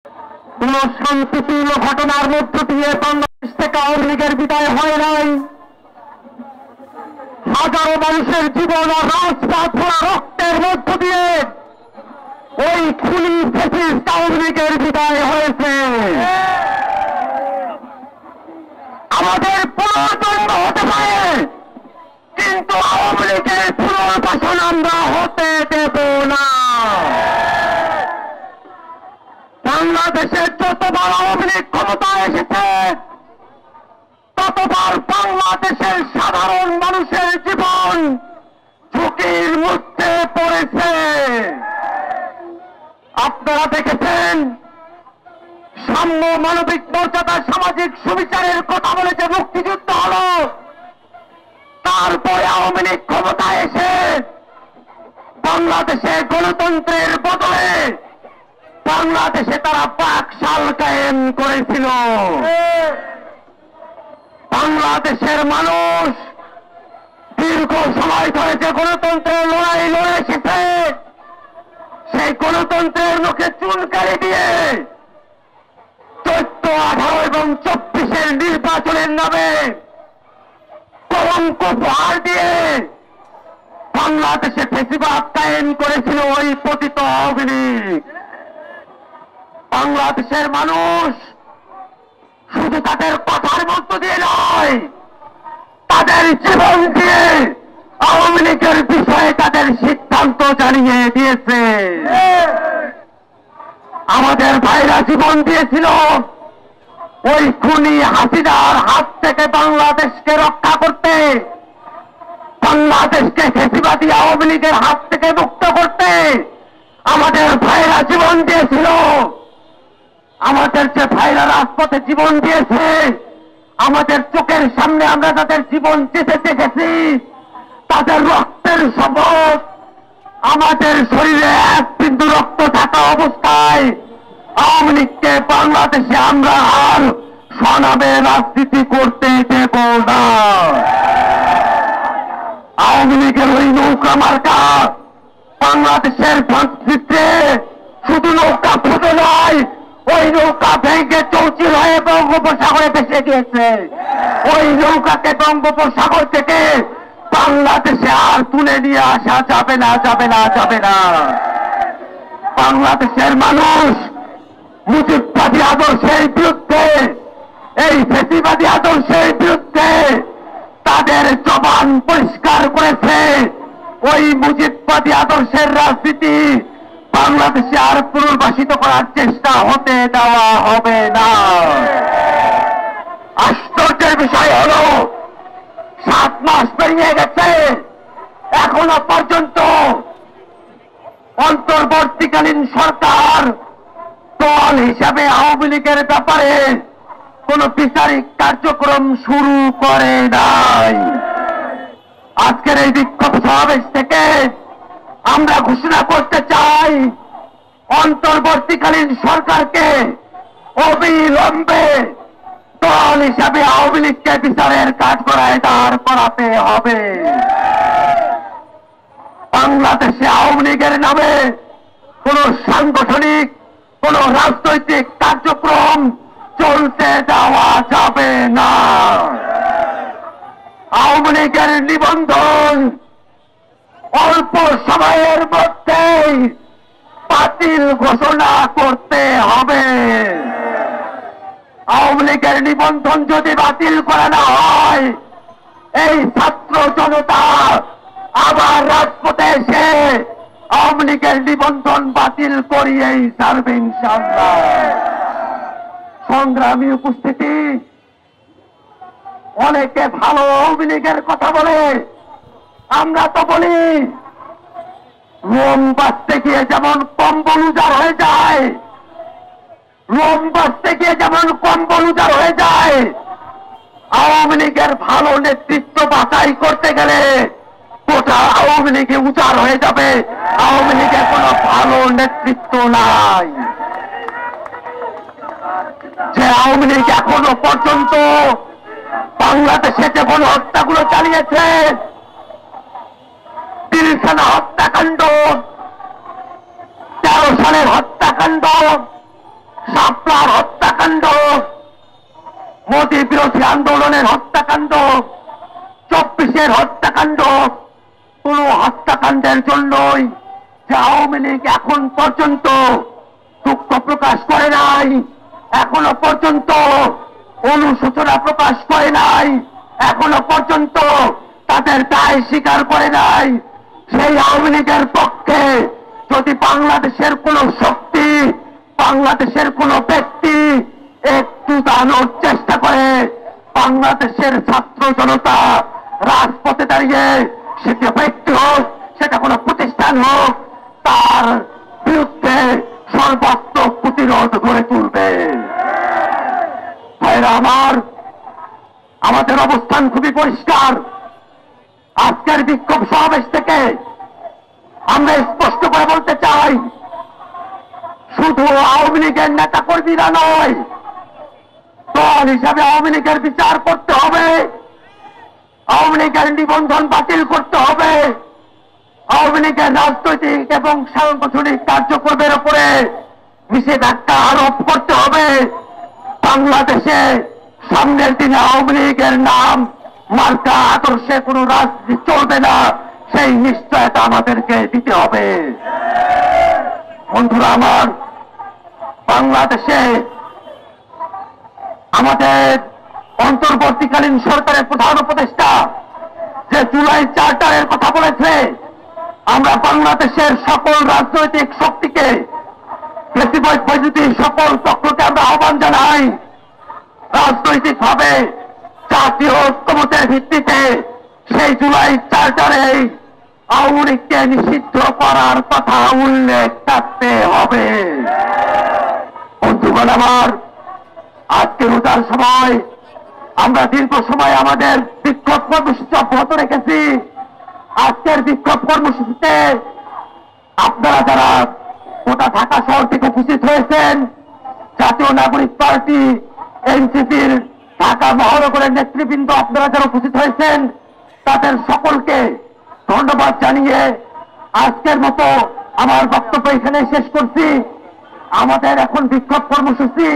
কোন শান্তিপূর্ণ ঘটনার মধ্য দিয়ে বাংলাদেশ থেকে আওয়ামী লীগের বিদায় হয় নাই। হাজারো মানুষের জীবন ও রাজপথ ভরা রক্তের মধ্য দিয়ে ওই খুনি ফ্যাসিস্ট আওয়ামী লীগের বিদায় হয়েছে। আমাদের পুনর্জন্ম হতে পারে, কিন্তু আওয়ামী লীগের পুনর্বাসন আমরা হতে দেব না। বাংলাদেশের যতবার আওয়ামী লীগ ক্ষমতায় এসেছে, ততবার বাংলাদেশের সাধারণ মানুষের জীবন ঝুঁকির মধ্যে পড়েছে। আপনারা দেখেছেন, সাম্য, মানবিক মর্যাদা, সামাজিক সুবিচারের কথা বলে যে মুক্তিযুদ্ধ হল, তারপরে আওয়ামী লীগ ক্ষমতায় এসে বাংলাদেশে গণতন্ত্রের বদলে বাংলাদেশে তারা বাকশাল কায়েম করেছিল। বাংলাদেশের মানুষ দীর্ঘ সময় ধরে যে গণতন্ত্রের লড়াই লড়ে এসেছে, সেই গণতন্ত্রের মুখে চুনকালি দিয়ে 14, 18 এবং 24-এর নির্বাচনের নামে কলঙ্ক প্রহার দিয়ে বাংলাদেশে ফেসিবাদ কায়েম করেছিল ওই পতিত আওয়ামী লীগ। বাংলাদেশের মানুষ শুধু তাদের কথার মধ্য দিয়ে নয়, তাদের জীবন দিয়ে আওয়ামী লীগের বিষয়ে তাদের সিদ্ধান্ত জানিয়ে দিয়েছে। আমাদের ভাইরা জীবন দিয়েছিল ওই খুনি হাসিনার হাত থেকে বাংলাদেশকে রক্ষা করতে, বাংলাদেশকে ফ্যাসিবাদী আওয়ামী লীগের হাত থেকে মুক্ত করতে। আমাদের ভাইরা জীবন দিয়েছিল। আমাদের যে ভাইরা রাজপথে জীবন দিয়েছে, আমাদের চোখের সামনে আমরা তাদের জীবন যেতে দেখেছি। তাদের রক্তের শপথ, আমাদের শরীরে 1 বিন্দু রক্ত থাকা অবস্থায় আওয়ামী লীগকে বাংলাদেশে আমরা আর সনামে রাজনীতি করতে দেব না। আওয়ামী লীগের ওই নৌকা মার্কা বাংলাদেশের সংস্কৃতিতে শুধু নৌকা ফুটে নয়, ওই নৌকা ভেঙে চৌচির হয়ে বঙ্গোপসাগরে ভেসে গিয়েছে। ওই নৌকাকে বঙ্গোপসাগর থেকে বাংলাদেশে আর তুলে নিয়ে আসা যাবে না, যাবে না, যাবে না। বাংলাদেশের মানুষ মুজিববাদী আদর্শের বিরুদ্ধে, এই ফ্যাসিবাদী আদর্শের বিরুদ্ধে তাদের জবান পরিষ্কার করেছে। ওই মুজিববাদী আদর্শের রাজনীতি বাংলাদেশে আর পুনর্বাসিত করার চেষ্টা হতে দেওয়া হবে না। আশ্চর্যের বিষয় হল, 7 মাস পেরিয়ে গেছে, এখনো পর্যন্ত অন্তর্বর্তীকালীন সরকার দল হিসাবে আওয়ামী লীগের ব্যাপারে কোন বিচারিক কার্যক্রম শুরু করে নাই। আজকের এই বিক্ষোভ সমাবেশ থেকে আমরা ঘোষণা করতে চাই, অন্তর্বর্তীকালীন সরকারকে অবিলম্বে দল হিসাবে আওয়ামী লীগকে বিচারের কাঠগড়ায় দাঁড় করাতে হবে। বাংলাদেশে আওয়ামী লীগের নামে কোন সাংগঠনিক, কোন রাজনৈতিক কার্যক্রম চলতে দেওয়া যাবে না। আওয়ামী লীগের নিবন্ধন অল্প সময়ের মধ্যেই বাতিল ঘোষণা করতে হবে। আওয়ামী লীগের নিবন্ধন যদি বাতিল করা না হয়, এই ছাত্র জনতা আবার রাজপথে এসে আওয়ামী লীগের নিবন্ধন বাতিল করিয়েই ছাড়বে ইনশাআল্লাহ। সংগ্রামী উপস্থিতি, অনেকে ভালো আওয়ামী লীগের কথা বলে, আমরা তো বলি রোম বাঁচতে গিয়ে যেমন কম্বল উজাড় হয়ে যায়, রোম বাঁচতে গিয়ে যেমন কম্বল উজাড় হয়ে যায়, আওয়ামী লীগের ভালো নেতৃত্ব বাছাই করতে গেলে গোটা আওয়ামী লীগে উজাড় হয়ে যাবে। আওয়ামী লীগের কোন ভালো নেতৃত্ব নাই। যে আওয়ামী লীগ এখনো পর্যন্ত বাংলাদেশে যে গণহত্যাগুলো চালিয়েছে, পিলখানা হত্যাকাণ্ড, 13 সালের হত্যাকাণ্ড, শাপলার হত্যাকাণ্ড, মোদী বিরোধী আন্দোলনের হত্যাকাণ্ড, 24-এর হত্যাকাণ্ড, কোন হত্যাকাণ্ডের জন্যই যে আওয়ামী লীগ এখন পর্যন্ত দুঃখ প্রকাশ করে নাই, এখনো পর্যন্ত অনুশোচনা প্রকাশ করে নাই, এখনো পর্যন্ত তাদের দায় স্বীকার করে নাই। সেই আওয়ামী লীগের পক্ষে যদি বাংলাদেশের কোন শক্তি, বাংলাদেশের কোন ব্যক্তি একটু দানোর চেষ্টা করে, বাংলাদেশের ছাত্র জনতা রাজপথে দাঁড়িয়ে, সেটা ব্যক্তি হোক, সেটা কোনো প্রতিষ্ঠান হোক, তার বিরুদ্ধে সর্বাত্মক প্রতিরোধ গড়ে তুলবে। ভাইরা আমার, আমাদের অবস্থান খুবই পরিষ্কার। আজকের বিক্ষোভ সমাবেশ থেকে আমরা স্পষ্ট করে বলতে চাই, শুধু আওয়ামী লীগের নেতা কর্মীরা নয়, দল হিসাবে আওয়ামী লীগের বিচার করতে হবে, আওয়ামী লীগের নিবন্ধন বাতিল করতে হবে, আওয়ামী লীগের রাজনৈতিক এবং সাংগঠনিক কার্যক্রমের উপরে নিষেধাজ্ঞা আরোপ করতে হবে। বাংলাদেশে সামনের দিনে আওয়ামী লীগের নাম মার্কা আদর্শে কোন রাজনীতি চলবে না, সেই নিশ্চয়তা আমাদেরকে দিতে হবে। বন্ধুরা আমার, বাংলাদেশে আমাদের অন্তর্বর্তীকালীন সরকারের প্রধান উপদেষ্টা যে জুলাই চার্টারের কথা বলেছে, আমরা বাংলাদেশের সকল রাজনৈতিক শক্তিকে, বৈদ্যুতিক সকল পক্ষকে আমরা আহ্বান জানাই, রাজনৈতিকভাবে জাতীয় ঐক্যমতের ভিত্তিতে সেই জুলাই চার্টারে আওয়ামী লীগকে নিষিদ্ধ করার কথা উল্লেখ থাকতে হবে। বন্ধুগণ আমার, আজকের উদার সময় আমরা দীর্ঘ সময় আমাদের বিক্ষোভ কর্মসূচি অব্যাহত রেখেছি। আজকের বিক্ষোভ কর্মসূচিতে আপনারা যারা গোটা ঢাকা শহর থেকে উপস্থিত হয়েছেন, জাতীয় নাগরিক পার্টি এনসিপির ঢাকা মহানগরের নেতৃবৃন্দ আপনারা যারা উপস্থিত হয়েছেন, তাদের সকলকে ধন্যবাদ জানিয়ে আজকের মতো আমার বক্তব্য এখানে শেষ করছি। আমাদের এখন বিক্ষোভ কর্মসূচি